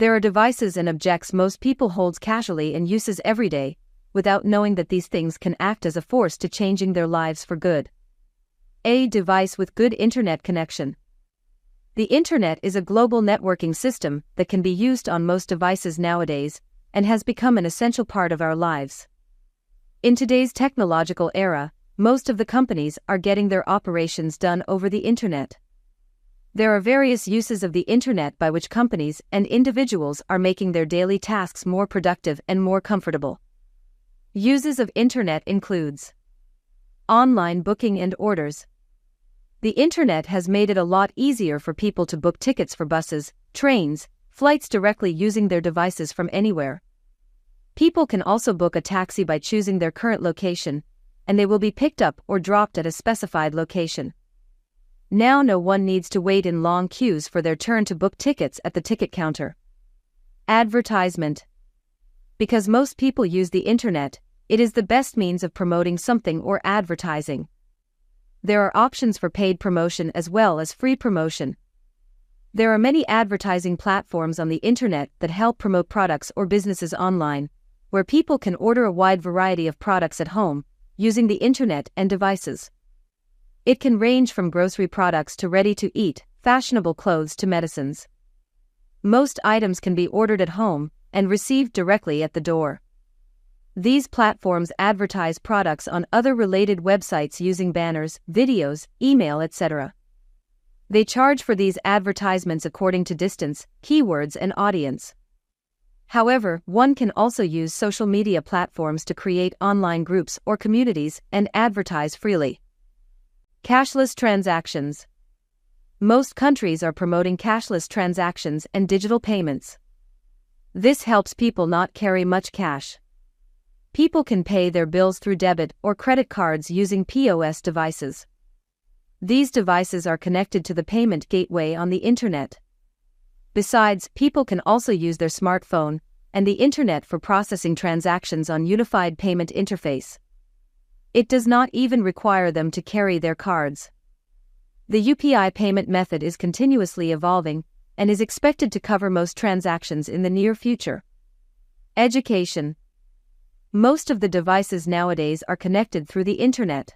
There are devices and objects most people holds casually and uses every day, without knowing that these things can act as a force to changing their lives for good. A device with good internet connection. The internet is a global networking system that can be used on most devices nowadays, and has become an essential part of our lives. In today's technological era, most of the companies are getting their operations done over the internet. There are various uses of the internet by which companies and individuals are making their daily tasks more productive and more comfortable. Uses of internet includes online booking and orders. The internet has made it a lot easier for people to book tickets for buses, trains, flights directly using their devices from anywhere. People can also book a taxi by choosing their current location, and they will be picked up or dropped at a specified location. Now no one needs to wait in long queues for their turn to book tickets at the ticket counter. Advertisement. Because most people use the internet, it is the best means of promoting something or advertising. There are options for paid promotion as well as free promotion. There are many advertising platforms on the internet that help promote products or businesses online, where people can order a wide variety of products at home, using the internet and devices. It can range from grocery products to ready-to-eat, fashionable clothes to medicines. Most items can be ordered at home and received directly at the door. These platforms advertise products on other related websites using banners, videos, email, etc. They charge for these advertisements according to distance, keywords, and audience. However, one can also use social media platforms to create online groups or communities and advertise freely. Cashless transactions. Most countries are promoting cashless transactions and digital payments. This helps people not carry much cash. People can pay their bills through debit or credit cards using POS devices. These devices are connected to the payment gateway on the internet. Besides, people can also use their smartphone and the internet for processing transactions on unified payment interface. It does not even require them to carry their cards. The UPI payment method is continuously evolving and is expected to cover most transactions in the near future. Education. Most of the devices nowadays are connected through the internet.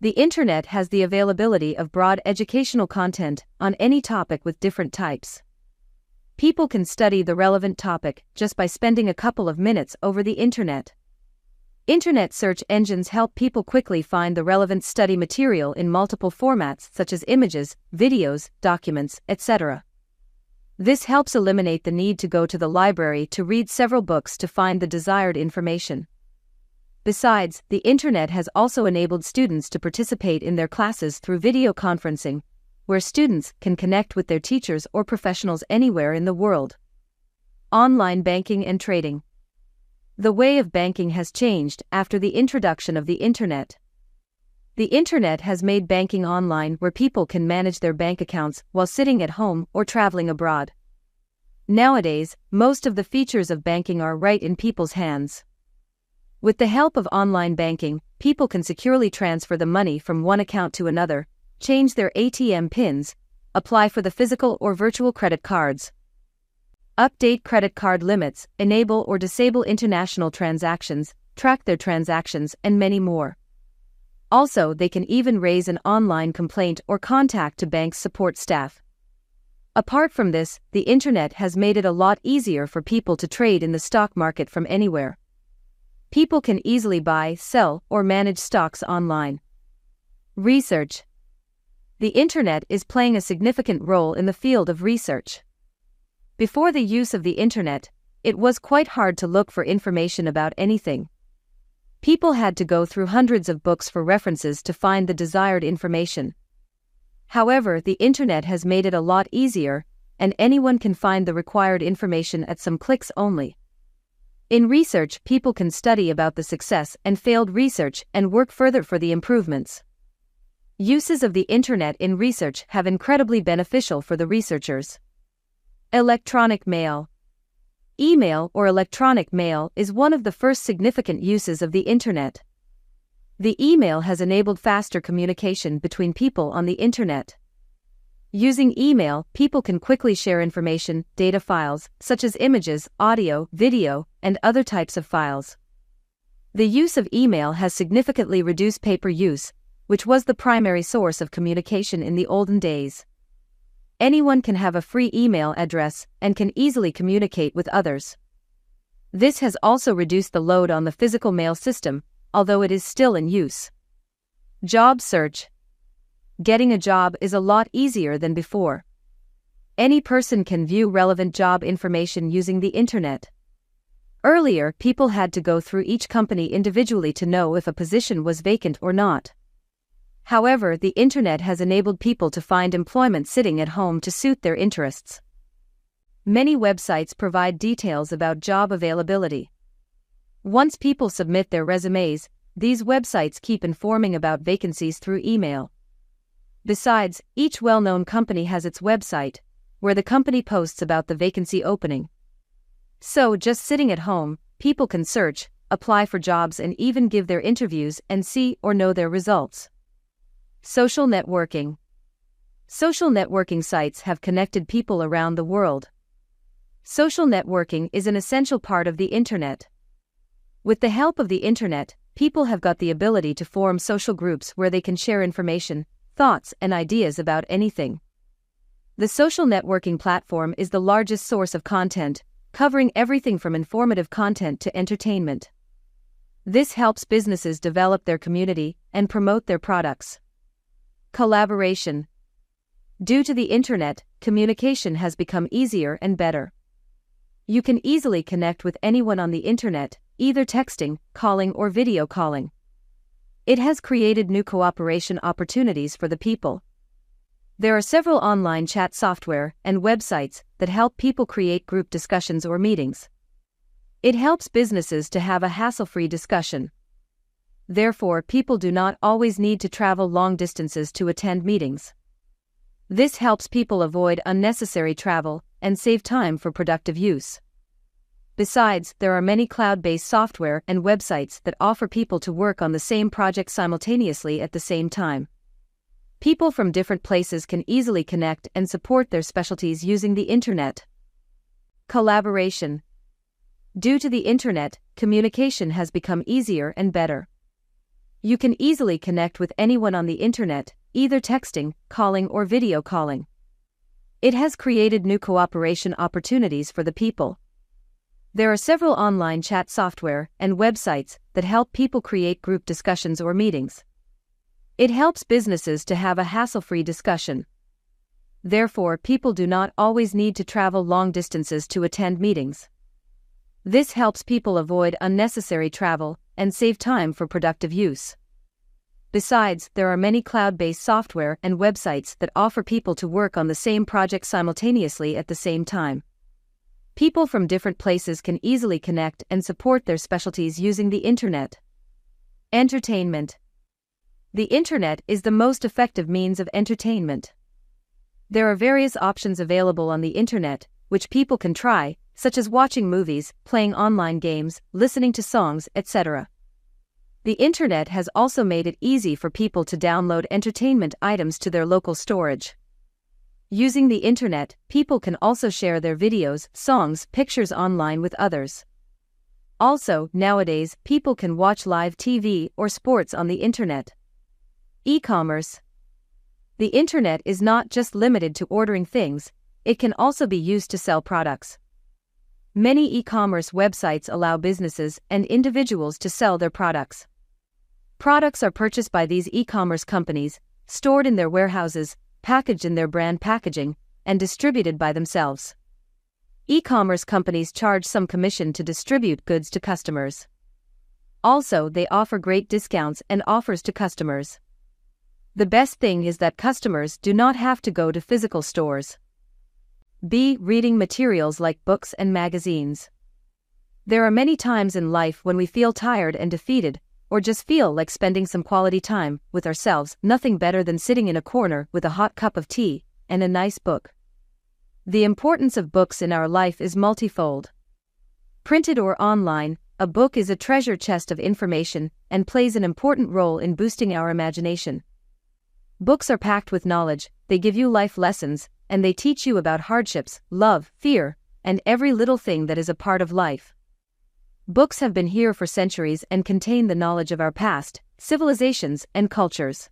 The internet has the availability of broad educational content on any topic with different types. People can study the relevant topic just by spending a couple of minutes over the internet. Internet search engines help people quickly find the relevant study material in multiple formats such as images, videos, documents, etc. This helps eliminate the need to go to the library to read several books to find the desired information. Besides, the internet has also enabled students to participate in their classes through video conferencing, where students can connect with their teachers or professionals anywhere in the world. Online banking and trading. The way of banking has changed after the introduction of the internet. The internet has made banking online where people can manage their bank accounts while sitting at home or traveling abroad. Nowadays, most of the features of banking are right in people's hands. With the help of online banking, people can securely transfer the money from one account to another, change their ATM pins, apply for the physical or virtual credit cards, update credit card limits, enable or disable international transactions, track their transactions, and many more. Also, they can even raise an online complaint or contact to bank support staff. Apart from this, the internet has made it a lot easier for people to trade in the stock market from anywhere. People can easily buy, sell, or manage stocks online. Research. The internet is playing a significant role in the field of research. Before the use of the internet, it was quite hard to look for information about anything. People had to go through hundreds of books for references to find the desired information. However, the internet has made it a lot easier, and anyone can find the required information at some clicks only. In research, people can study about the success and failed research and work further for the improvements. Uses of the internet in research have incredibly beneficial for the researchers. Electronic mail. Email or electronic mail is one of the first significant uses of the internet. The email has enabled faster communication between people on the internet. Using email, people can quickly share information, data files, such as images, audio, video, and other types of files. The use of email has significantly reduced paper use, which was the primary source of communication in the olden days. Anyone can have a free email address and can easily communicate with others. This has also reduced the load on the physical mail system, although it is still in use. Job search. Getting a job is a lot easier than before. Any person can view relevant job information using the internet. Earlier, people had to go through each company individually to know if a position was vacant or not. However, the internet has enabled people to find employment sitting at home to suit their interests. Many websites provide details about job availability. Once people submit their resumes, these websites keep informing about vacancies through email. Besides, each well-known company has its website, where the company posts about the vacancy opening. So, just sitting at home, people can search, apply for jobs, and even give their interviews and see or know their results. Social networking. Social networking sites have connected people around the world. Social networking is an essential part of the internet. With the help of the internet, people have got the ability to form social groups where they can share information, thoughts, and ideas about anything. The social networking platform is the largest source of content, covering everything from informative content to entertainment. This helps businesses develop their community and promote their products. Collaboration. Due to the internet, communication has become easier and better. You can easily connect with anyone on the internet, either texting, calling, or video calling. It has created new cooperation opportunities for the people. There are several online chat software and websites that help people create group discussions or meetings. It helps businesses to have a hassle-free discussion. Therefore, people do not always need to travel long distances to attend meetings. This helps people avoid unnecessary travel and save time for productive use. Besides, there are many cloud-based software and websites that offer people to work on the same project simultaneously at the same time. People from different places can easily connect and support their specialties using the internet. Collaboration. Due to the internet, communication has become easier and better. You can easily connect with anyone on the internet, either texting, calling, or video calling. It has created new cooperation opportunities for the people. There are several online chat software and websites that help people create group discussions or meetings. It helps businesses to have a hassle-free discussion. Therefore, people do not always need to travel long distances to attend meetings. This helps people avoid unnecessary travel and save time for productive use. Besides, there are many cloud-based software and websites that offer people to work on the same project simultaneously at the same time. People from different places can easily connect and support their specialties using the internet. Entertainment. The internet is the most effective means of entertainment. There are various options available on the internet, which people can try, such as watching movies, playing online games, listening to songs, etc. The internet has also made it easy for people to download entertainment items to their local storage. Using the internet, people can also share their videos, songs, pictures online with others. Also, nowadays, people can watch live TV or sports on the internet. E-commerce. The internet is not just limited to ordering things, it can also be used to sell products. Many e-commerce websites allow businesses and individuals to sell their products. Products are purchased by these e-commerce companies, stored in their warehouses, packaged in their brand packaging, and distributed by themselves. E-commerce companies charge some commission to distribute goods to customers. Also, they offer great discounts and offers to customers. The best thing is that customers do not have to go to physical stores. B. Reading materials like books and magazines. There are many times in life when we feel tired and defeated, or just feel like spending some quality time with ourselves. Nothing better than sitting in a corner with a hot cup of tea and a nice book. The importance of books in our life is multifold. Printed or online, a book is a treasure chest of information and plays an important role in boosting our imagination. Books are packed with knowledge, they give you life lessons, and they teach you about hardships, love, fear, and every little thing that is a part of life. Books have been here for centuries and contain the knowledge of our past, civilizations, and cultures.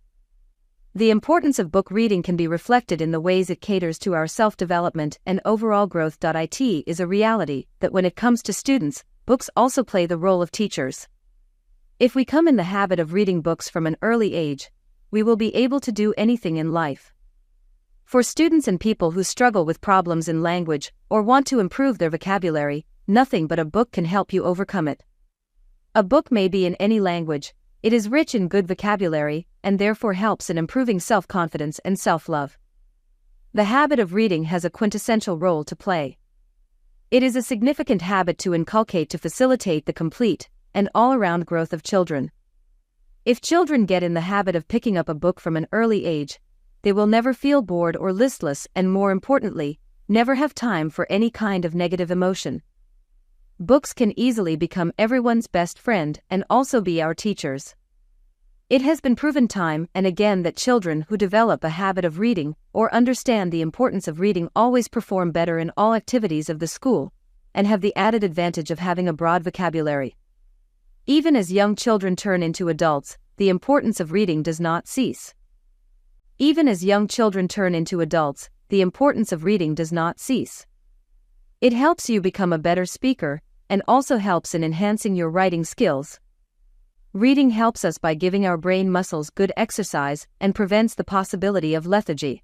The importance of book reading can be reflected in the ways it caters to our self-development and overall growth. It is a reality that when it comes to students, books also play the role of teachers. If we come in the habit of reading books from an early age, we will be able to do anything in life. For students and people who struggle with problems in language or want to improve their vocabulary, nothing but a book can help you overcome it. A book may be in any language, it is rich in good vocabulary, and therefore helps in improving self-confidence and self-love. The habit of reading has a quintessential role to play. It is a significant habit to inculcate to facilitate the complete and all-around growth of children. If children get in the habit of picking up a book from an early age, they will never feel bored or listless and, more importantly, never have time for any kind of negative emotion. Books can easily become everyone's best friend and also be our teachers. It has been proven time and again that children who develop a habit of reading or understand the importance of reading always perform better in all activities of the school and have the added advantage of having a broad vocabulary. Even as young children turn into adults, the importance of reading does not cease. Even as young children turn into adults, the importance of reading does not cease. It helps you become a better speaker, and also helps in enhancing your writing skills. Reading helps us by giving our brain muscles good exercise and prevents the possibility of lethargy.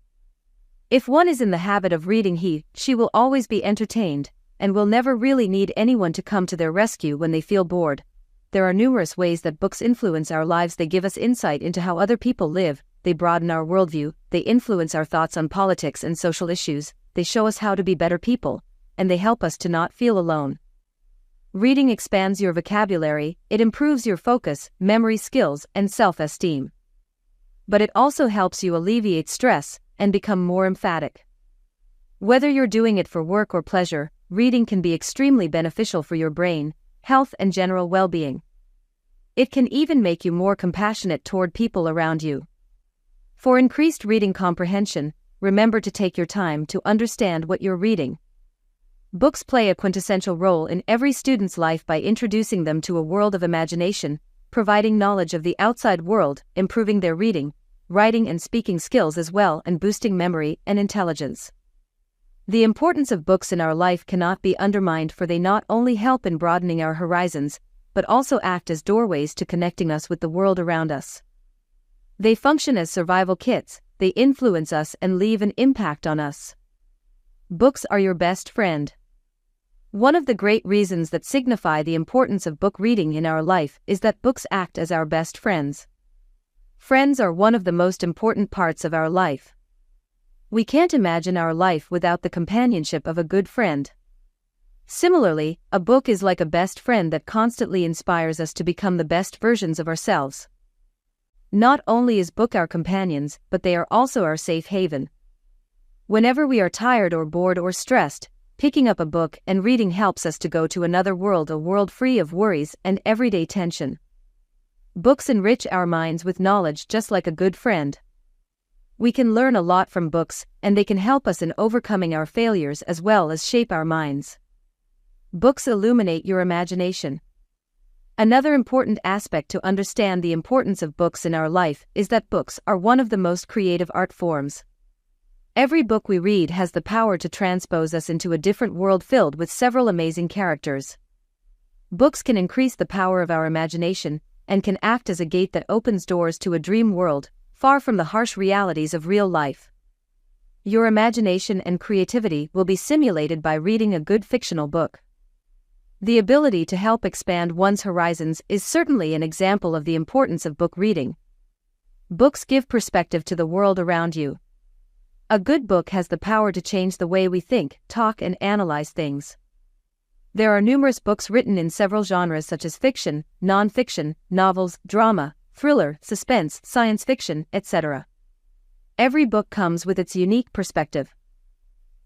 If one is in the habit of reading, she will always be entertained, and will never really need anyone to come to their rescue when they feel bored. There are numerous ways that books influence our lives. They give us insight into how other people live, they broaden our worldview, they influence our thoughts on politics and social issues, they show us how to be better people, and they help us to not feel alone. Reading expands your vocabulary, it improves your focus, memory skills, and self-esteem. But it also helps you alleviate stress and become more emphatic. Whether you're doing it for work or pleasure, reading can be extremely beneficial for your brain, health, and general well-being. It can even make you more compassionate toward people around you. For increased reading comprehension, remember to take your time to understand what you're reading. Books play a quintessential role in every student's life by introducing them to a world of imagination, providing knowledge of the outside world, improving their reading, writing and speaking skills as well, and boosting memory and intelligence. The importance of books in our life cannot be undermined, for they not only help in broadening our horizons, but also act as doorways to connecting us with the world around us. They function as survival kits, they influence us and leave an impact on us. Books are your best friend. One of the great reasons that signify the importance of book reading in our life is that books act as our best friends. Friends are one of the most important parts of our life. We can't imagine our life without the companionship of a good friend. Similarly, a book is like a best friend that constantly inspires us to become the best versions of ourselves. Not only is book our companions, but they are also our safe haven. Whenever we are tired or bored or stressed, picking up a book and reading helps us to go to another world, a world free of worries and everyday tension. Books enrich our minds with knowledge just like a good friend. We can learn a lot from books, and they can help us in overcoming our failures as well as shape our minds. Books illuminate your imagination. Another important aspect to understand the importance of books in our life is that books are one of the most creative art forms. Every book we read has the power to transpose us into a different world filled with several amazing characters. Books can increase the power of our imagination and can act as a gate that opens doors to a dream world, far from the harsh realities of real life. Your imagination and creativity will be stimulated by reading a good fictional book. The ability to help expand one's horizons is certainly an example of the importance of book reading. Books give perspective to the world around you. A good book has the power to change the way we think, talk, and analyze things. There are numerous books written in several genres such as fiction, non-fiction, novels, drama, thriller, suspense, science fiction, etc. Every book comes with its unique perspective.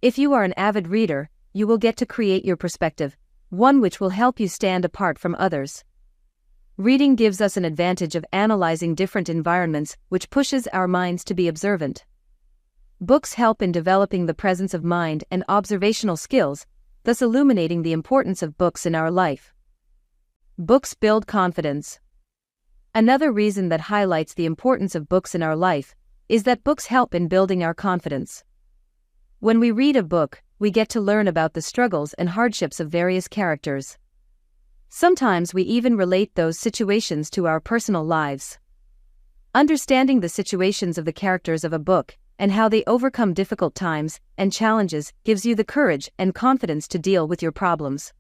If you are an avid reader, you will get to create your perspective, one which will help you stand apart from others. Reading gives us an advantage of analyzing different environments, which pushes our minds to be observant. Books help in developing the presence of mind and observational skills, thus illuminating the importance of books in our life. Books build confidence. Another reason that highlights the importance of books in our life is that books help in building our confidence. When we read a book, we get to learn about the struggles and hardships of various characters. Sometimes we even relate those situations to our personal lives. Understanding the situations of the characters of a book and how they overcome difficult times and challenges gives you the courage and confidence to deal with your problems.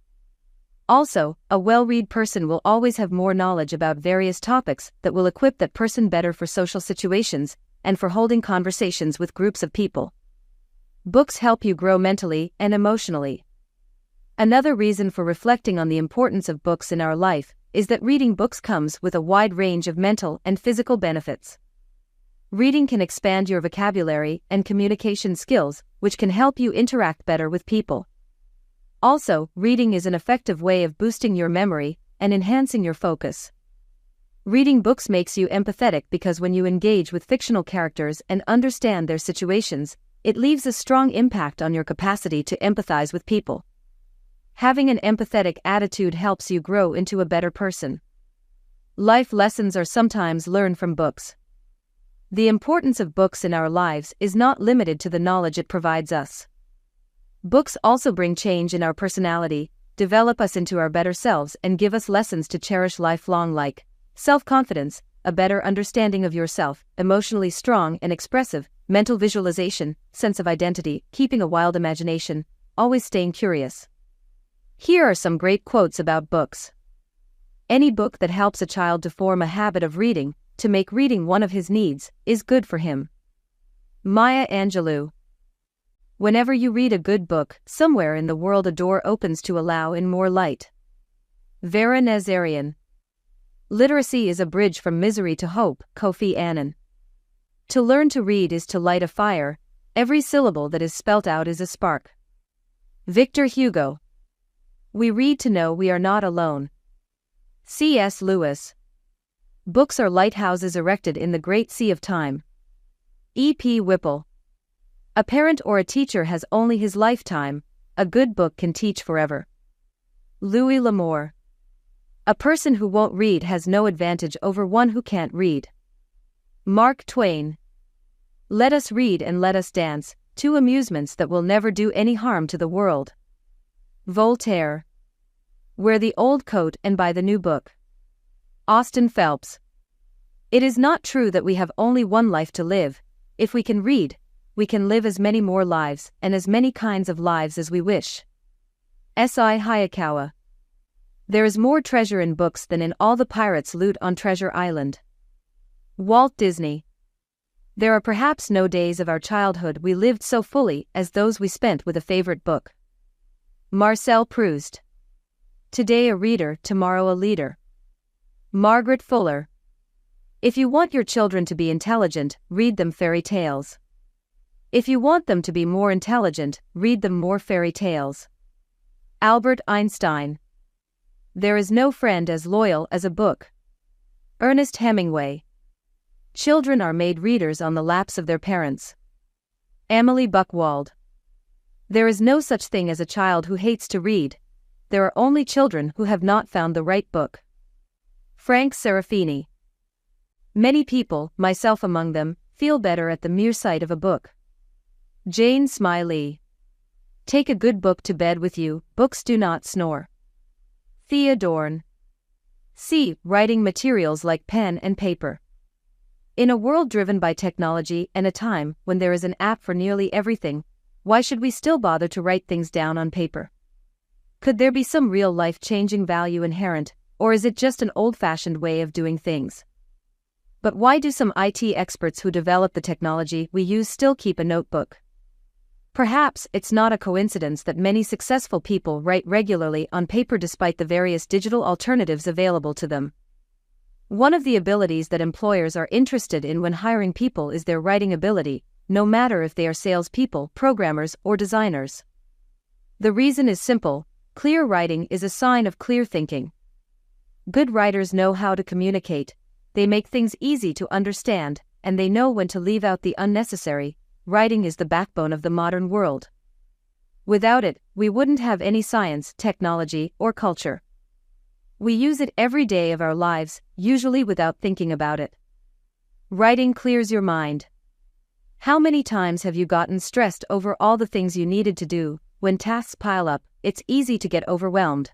Also, a well-read person will always have more knowledge about various topics that will equip that person better for social situations and for holding conversations with groups of people. Books help you grow mentally and emotionally. Another reason for reflecting on the importance of books in our life is that reading books comes with a wide range of mental and physical benefits. Reading can expand your vocabulary and communication skills, which can help you interact better with people. Also, reading is an effective way of boosting your memory and enhancing your focus. Reading books makes you empathetic because when you engage with fictional characters and understand their situations, it leaves a strong impact on your capacity to empathize with people. Having an empathetic attitude helps you grow into a better person. Life lessons are sometimes learned from books. The importance of books in our lives is not limited to the knowledge it provides us. Books also bring change in our personality, develop us into our better selves, and give us lessons to cherish lifelong, like self-confidence, a better understanding of yourself, emotionally strong and expressive, mental visualization, sense of identity, keeping a wild imagination, always staying curious. Here are some great quotes about books. Any book that helps a child to form a habit of reading, to make reading one of his needs, is good for him. Maya Angelou. Whenever you read a good book, somewhere in the world a door opens to allow in more light. Vera Nazarian. Literacy is a bridge from misery to hope, Kofi Annan. To learn to read is to light a fire, every syllable that is spelt out is a spark. Victor Hugo. We read to know we are not alone. C.S. Lewis. Books are lighthouses erected in the great sea of time. E.P. Whipple. A parent or a teacher has only his lifetime, a good book can teach forever. Louis L'Amour. A person who won't read has no advantage over one who can't read. Mark Twain. Let us read and let us dance, two amusements that will never do any harm to the world. Voltaire. Wear the old coat and buy the new book. Austin Phelps. It is not true that we have only one life to live. If we can read, we can live as many more lives and as many kinds of lives as we wish. S.I. Hayakawa. There is more treasure in books than in all the pirates' loot on Treasure Island. Walt Disney. There are perhaps no days of our childhood we lived so fully as those we spent with a favorite book. Marcel Proust. Today a reader, tomorrow a leader. Margaret Fuller. If you want your children to be intelligent, read them fairy tales. If you want them to be more intelligent, read them more fairy tales. Albert Einstein. There is no friend as loyal as a book. Ernest Hemingway. Children are made readers on the laps of their parents. Emily Buchwald. There is no such thing as a child who hates to read. There are only children who have not found the right book. Frank Serafini. Many people, myself among them, feel better at the mere sight of a book. Jane Smiley. Take a good book to bed with you, books do not snore. Thea Dorn. C. Writing materials like pen and paper. In a world driven by technology and a time when there is an app for nearly everything, why should we still bother to write things down on paper? Could there be some real life-changing value inherent, or is it just an old-fashioned way of doing things? But why do some IT experts who develop the technology we use still keep a notebook? Perhaps it's not a coincidence that many successful people write regularly on paper despite the various digital alternatives available to them. One of the abilities that employers are interested in when hiring people is their writing ability, no matter if they are salespeople, programmers, or designers. The reason is simple: clear writing is a sign of clear thinking. Good writers know how to communicate, they make things easy to understand, and they know when to leave out the unnecessary. Writing is the backbone of the modern world. Without it, we wouldn't have any science, technology, or culture. We use it every day of our lives, usually without thinking about it. Writing clears your mind. How many times have you gotten stressed over all the things you needed to do? When tasks pile up, it's easy to get overwhelmed.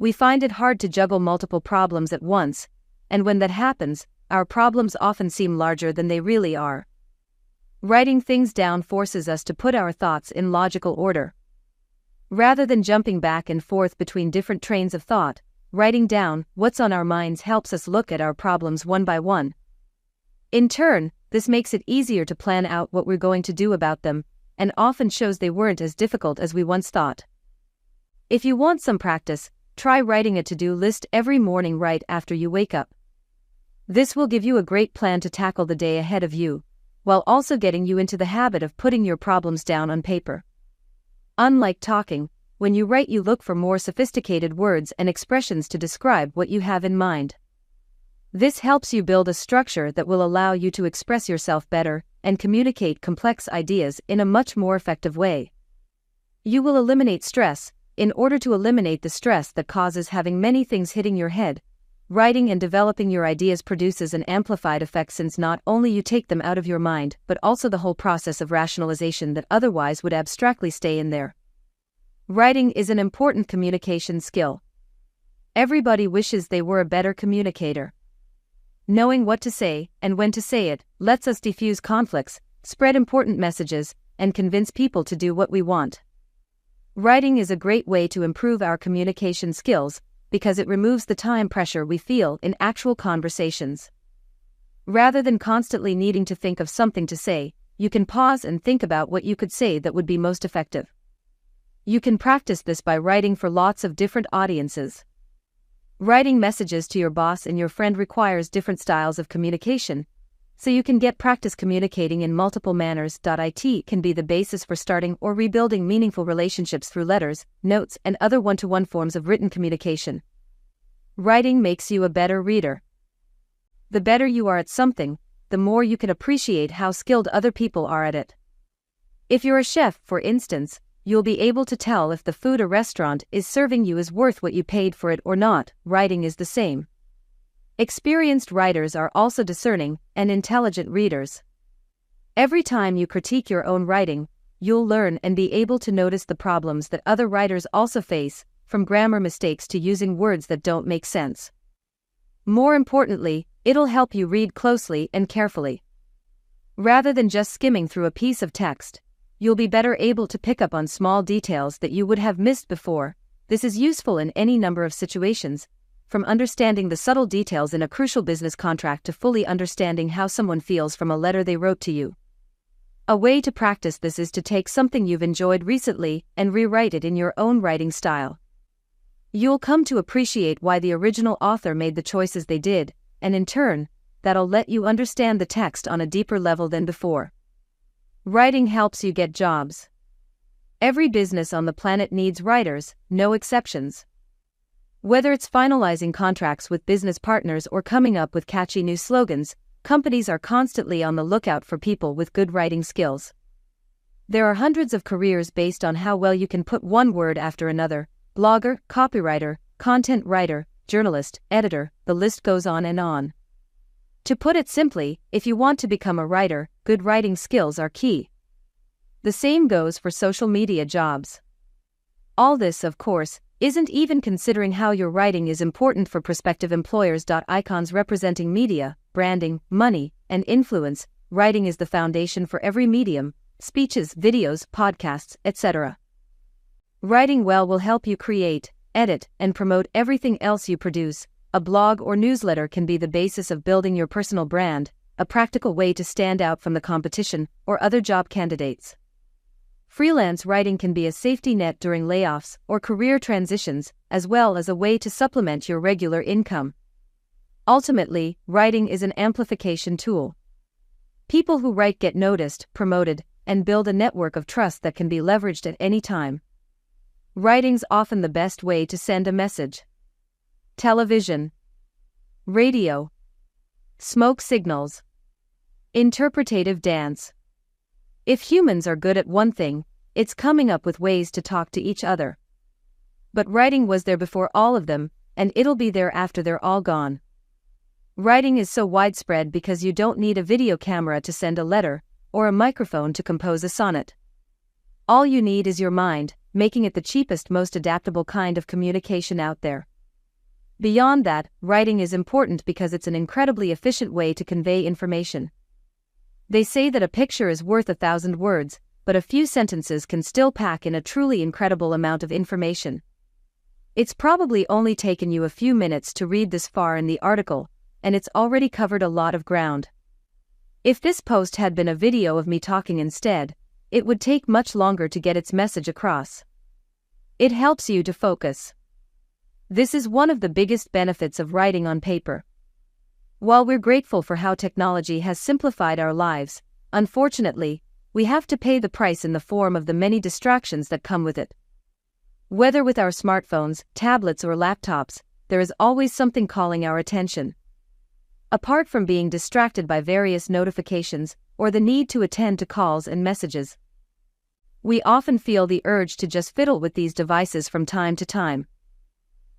We find it hard to juggle multiple problems at once, and when that happens, our problems often seem larger than they really are. Writing things down forces us to put our thoughts in logical order. Rather than jumping back and forth between different trains of thought, writing down what's on our minds helps us look at our problems one by one. In turn, this makes it easier to plan out what we're going to do about them, and often shows they weren't as difficult as we once thought. If you want some practice, try writing a to-do list every morning right after you wake up. This will give you a great plan to tackle the day ahead of you, while also getting you into the habit of putting your problems down on paper. Unlike talking, when you write you look for more sophisticated words and expressions to describe what you have in mind. This helps you build a structure that will allow you to express yourself better and communicate complex ideas in a much more effective way. You will eliminate stress. In order to eliminate the stress that causes having many things hitting your head, writing and developing your ideas produces an amplified effect, since not only you take them out of your mind, but also the whole process of rationalization that otherwise would abstractly stay in there. Writing is an important communication skill. Everybody wishes they were a better communicator. Knowing what to say and when to say it lets us diffuse conflicts, spread important messages, and convince people to do what we want. Writing is a great way to improve our communication skills because it removes the time pressure we feel in actual conversations. Rather than constantly needing to think of something to say, you can pause and think about what you could say that would be most effective. You can practice this by writing for lots of different audiences. Writing messages to your boss and your friend requires different styles of communication, so you can get practice communicating in multiple manners. It can be the basis for starting or rebuilding meaningful relationships through letters, notes, and other one-to-one forms of written communication. Writing makes you a better reader. The better you are at something, the more you can appreciate how skilled other people are at it. If you're a chef, for instance, you'll be able to tell if the food a restaurant is serving you is worth what you paid for it or not. Writing is the same. Experienced writers are also discerning and intelligent readers. Every time you critique your own writing, you'll learn and be able to notice the problems that other writers also face, from grammar mistakes to using words that don't make sense. More importantly, it'll help you read closely and carefully. Rather than just skimming through a piece of text, you'll be better able to pick up on small details that you would have missed before. This is useful in any number of situations, from understanding the subtle details in a crucial business contract to fully understanding how someone feels from a letter they wrote to you. A way to practice this is to take something you've enjoyed recently and rewrite it in your own writing style. You'll come to appreciate why the original author made the choices they did, and in turn, that'll let you understand the text on a deeper level than before. Writing helps you get jobs. Every business on the planet needs writers, no exceptions. Whether it's finalizing contracts with business partners or coming up with catchy new slogans, companies are constantly on the lookout for people with good writing skills. There are hundreds of careers based on how well you can put one word after another: blogger, copywriter, content writer, journalist, editor, the list goes on and on. To put it simply, if you want to become a writer, good writing skills are key. The same goes for social media jobs. All this, of course, isn't even considering how your writing is important for prospective employers. Icons representing media, branding, money, and influence. Writing is the foundation for every medium: speeches, videos, podcasts, etc. Writing well will help you create, edit, and promote everything else you produce. A blog or newsletter can be the basis of building your personal brand, a practical way to stand out from the competition or other job candidates. Freelance writing can be a safety net during layoffs or career transitions, as well as a way to supplement your regular income. Ultimately, writing is an amplification tool. People who write get noticed, promoted, and build a network of trust that can be leveraged at any time. Writing's often the best way to send a message. television, radio, smoke signals, interpretative dance. If humans are good at one thing, it's coming up with ways to talk to each other. But writing was there before all of them, and it'll be there after they're all gone. Writing is so widespread because you don't need a video camera to send a letter, or a microphone to compose a sonnet. All you need is your mind, making it the cheapest, most adaptable kind of communication out there. Beyond that, writing is important because it's an incredibly efficient way to convey information. They say that a picture is worth 1,000 words, but a few sentences can still pack in a truly incredible amount of information. It's probably only taken you a few minutes to read this far in the article, and it's already covered a lot of ground. If this post had been a video of me talking instead, it would take much longer to get its message across. It helps you to focus. This is one of the biggest benefits of writing on paper. While we're grateful for how technology has simplified our lives, unfortunately, we have to pay the price in the form of the many distractions that come with it. Whether with our smartphones, tablets, or laptops, there is always something calling our attention. Apart from being distracted by various notifications, or the need to attend to calls and messages, we often feel the urge to just fiddle with these devices from time to time.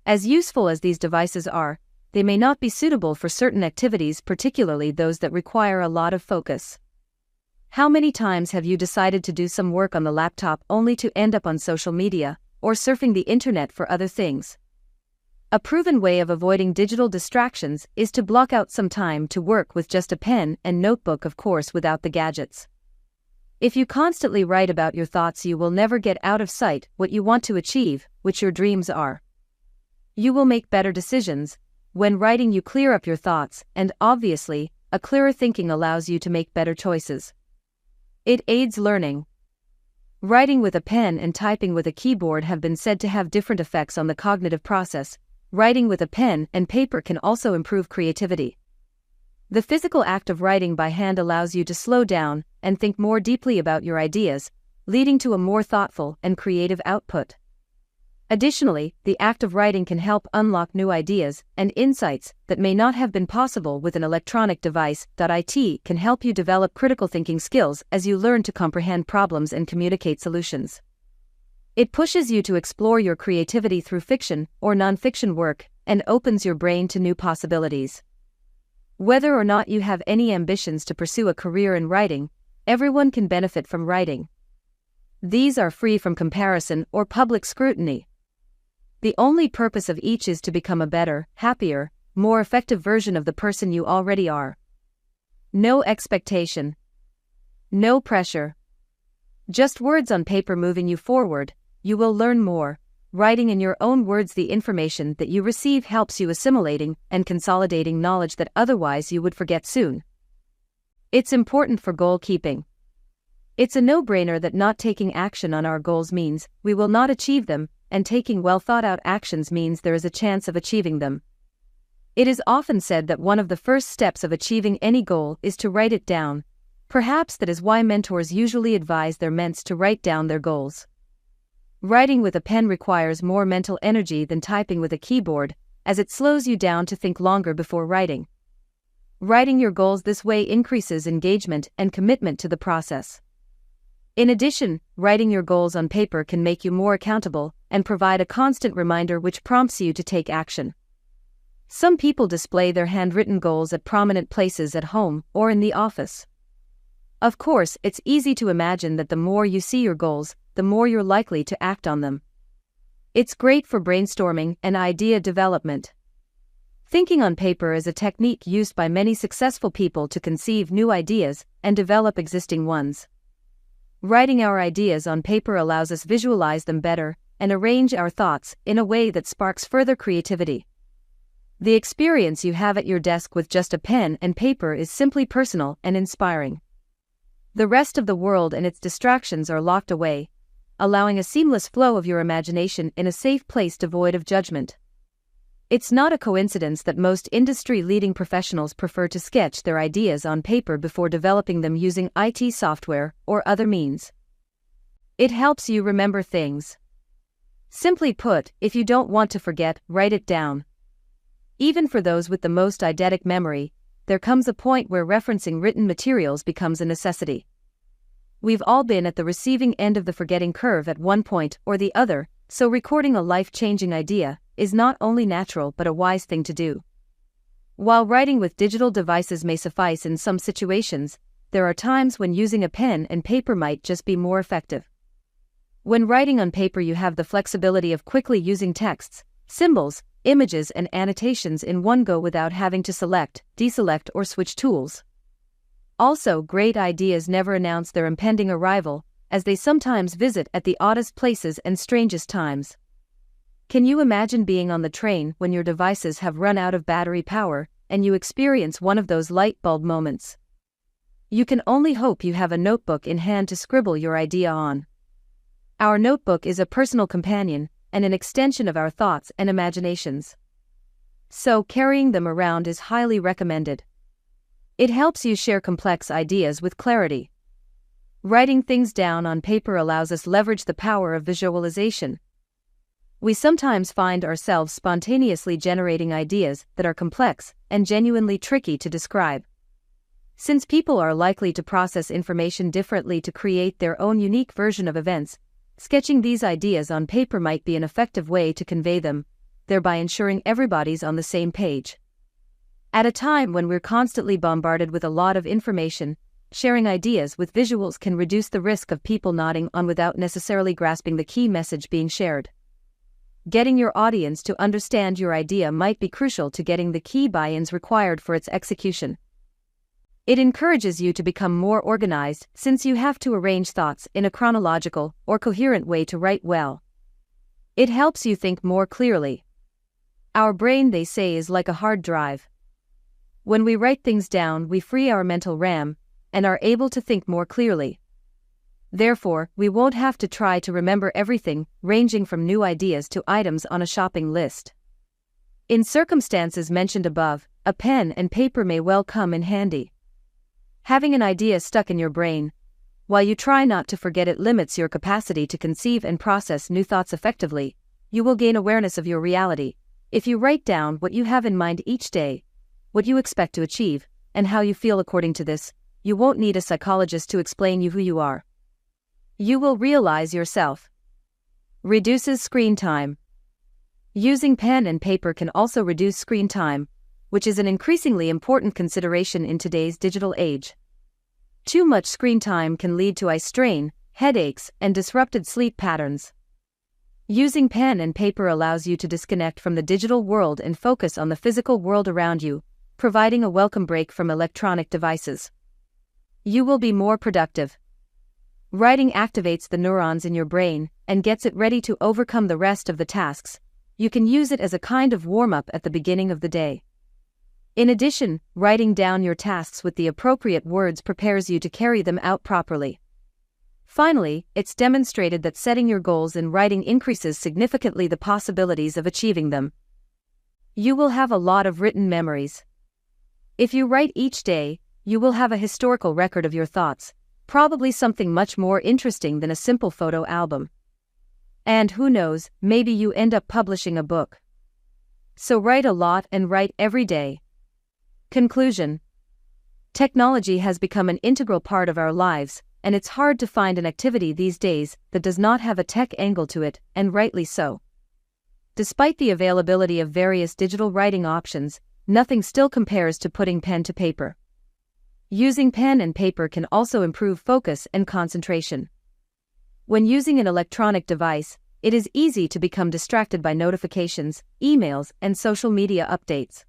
As useful as these devices are, they may not be suitable for certain activities, particularly those that require a lot of focus. How many times have you decided to do some work on the laptop only to end up on social media, or surfing the internet for other things? A proven way of avoiding digital distractions is to block out some time to work with just a pen and notebook, of course without the gadgets. If you constantly write about your thoughts, you will never get out of sight what you want to achieve, which your dreams are. You will make better decisions. When writing, you clear up your thoughts, and obviously, a clearer thinking allows you to make better choices. It aids learning. Writing with a pen and typing with a keyboard have been said to have different effects on the cognitive process. Writing with a pen and paper can also improve creativity. The physical act of writing by hand allows you to slow down and think more deeply about your ideas, leading to a more thoughtful and creative output. Additionally, the act of writing can help unlock new ideas and insights that may not have been possible with an electronic device. It can help you develop critical thinking skills as you learn to comprehend problems and communicate solutions. It pushes you to explore your creativity through fiction or non-fiction work and opens your brain to new possibilities. Whether or not you have any ambitions to pursue a career in writing, everyone can benefit from writing. These are free from comparison or public scrutiny. The only purpose of each is to become a better, happier, more effective version of the person you already are. No expectation. No pressure. Just words on paper moving you forward. You will learn more. Writing in your own words the information that you receive helps you assimilating and consolidating knowledge that otherwise you would forget soon. It's important for goal keeping. It's a no-brainer that not taking action on our goals means we will not achieve them, and taking well-thought-out actions means there is a chance of achieving them. It is often said that one of the first steps of achieving any goal is to write it down. Perhaps that is why mentors usually advise their ments to write down their goals. Writing with a pen requires more mental energy than typing with a keyboard, as it slows you down to think longer before writing. Writing your goals this way increases engagement and commitment to the process. In addition, writing your goals on paper can make you more accountable and provide a constant reminder which prompts you to take action. Some people display their handwritten goals at prominent places at home or in the office. Of course, it's easy to imagine that the more you see your goals, the more you're likely to act on them. It's great for brainstorming and idea development. Thinking on paper is a technique used by many successful people to conceive new ideas and develop existing ones. Writing our ideas on paper allows us visualize them better and arrange our thoughts in a way that sparks further creativity. The experience you have at your desk with just a pen and paper is simply personal and inspiring. The rest of the world and its distractions are locked away, allowing a seamless flow of your imagination in a safe place devoid of judgment. It's not a coincidence that most industry-leading professionals prefer to sketch their ideas on paper before developing them using IT software or other means. It helps you remember things. Simply put, if you don't want to forget, write it down. Even for those with the most eidetic memory, there comes a point where referencing written materials becomes a necessity. We've all been at the receiving end of the forgetting curve at one point or the other, so recording a life-changing idea is not only natural but a wise thing to do. While writing with digital devices may suffice in some situations, there are times when using a pen and paper might just be more effective. When writing on paper, you have the flexibility of quickly using texts, symbols, images, and annotations in one go without having to select, deselect, or switch tools. Also, great ideas never announce their impending arrival, as they sometimes visit at the oddest places and strangest times. Can you imagine being on the train when your devices have run out of battery power, and you experience one of those light bulb moments? You can only hope you have a notebook in hand to scribble your idea on. Our notebook is a personal companion, and an extension of our thoughts and imaginations. So carrying them around is highly recommended. It helps you share complex ideas with clarity. Writing things down on paper allows us leverage the power of visualization. We sometimes find ourselves spontaneously generating ideas that are complex and genuinely tricky to describe. Since people are likely to process information differently to create their own unique version of events, sketching these ideas on paper might be an effective way to convey them, thereby ensuring everybody's on the same page. At a time when we're constantly bombarded with a lot of information, sharing ideas with visuals can reduce the risk of people nodding on without necessarily grasping the key message being shared. Getting your audience to understand your idea might be crucial to getting the key buy-ins required for its execution. It encourages you to become more organized since you have to arrange thoughts in a chronological or coherent way to write well. It helps you think more clearly. Our brain, they say, is like a hard drive. When we write things down, we free our mental RAM and are able to think more clearly. Therefore, we won't have to try to remember everything, ranging from new ideas to items on a shopping list. In circumstances mentioned above, a pen and paper may well come in handy. Having an idea stuck in your brain, while you try not to forget it, limits your capacity to conceive and process new thoughts effectively. You will gain awareness of your reality if you write down what you have in mind each day, what you expect to achieve, and how you feel according to this. You won't need a psychologist to explain you who you are. You will realize yourself. Reduces screen time. Using pen and paper can also reduce screen time, which is an increasingly important consideration in today's digital age. Too much screen time can lead to eye strain, headaches, and disrupted sleep patterns. Using pen and paper allows you to disconnect from the digital world and focus on the physical world around you, providing a welcome break from electronic devices. You will be more productive. Writing activates the neurons in your brain and gets it ready to overcome the rest of the tasks. You can use it as a kind of warm-up at the beginning of the day. In addition, writing down your tasks with the appropriate words prepares you to carry them out properly. Finally, it's demonstrated that setting your goals in writing increases significantly the possibilities of achieving them. You will have a lot of written memories. If you write each day, you will have a historical record of your thoughts, probably something much more interesting than a simple photo album. And who knows, maybe you end up publishing a book. So write a lot and write every day. Conclusion. Technology has become an integral part of our lives, and it's hard to find an activity these days that does not have a tech angle to it, and rightly so. Despite the availability of various digital writing options, nothing still compares to putting pen to paper. Using pen and paper can also improve focus and concentration. When using an electronic device, it is easy to become distracted by notifications, emails, and social media updates.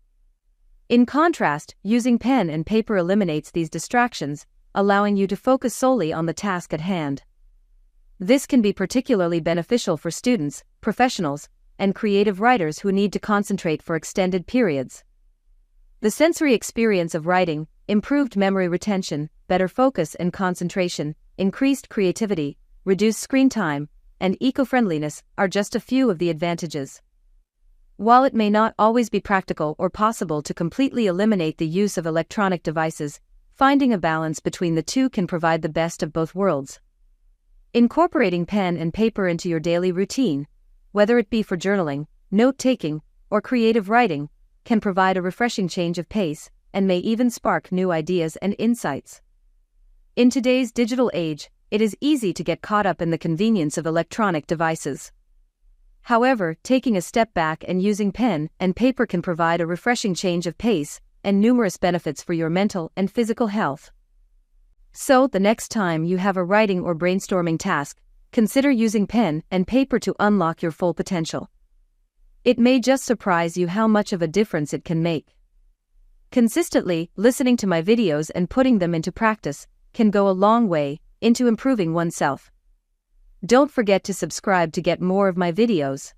In contrast, using pen and paper eliminates these distractions, allowing you to focus solely on the task at hand. This can be particularly beneficial for students, professionals, and creative writers who need to concentrate for extended periods. The sensory experience of writing, improved memory retention, better focus and concentration, increased creativity, reduced screen time, and eco-friendliness are just a few of the advantages. While it may not always be practical or possible to completely eliminate the use of electronic devices, finding a balance between the two can provide the best of both worlds. Incorporating pen and paper into your daily routine, whether it be for journaling, note-taking, or creative writing, can provide a refreshing change of pace, and may even spark new ideas and insights. In today's digital age, it is easy to get caught up in the convenience of electronic devices. However, taking a step back and using pen and paper can provide a refreshing change of pace and numerous benefits for your mental and physical health. So, the next time you have a writing or brainstorming task, consider using pen and paper to unlock your full potential. It may just surprise you how much of a difference it can make. Consistently listening to my videos and putting them into practice can go a long way into improving oneself. Don't forget to subscribe to get more of my videos.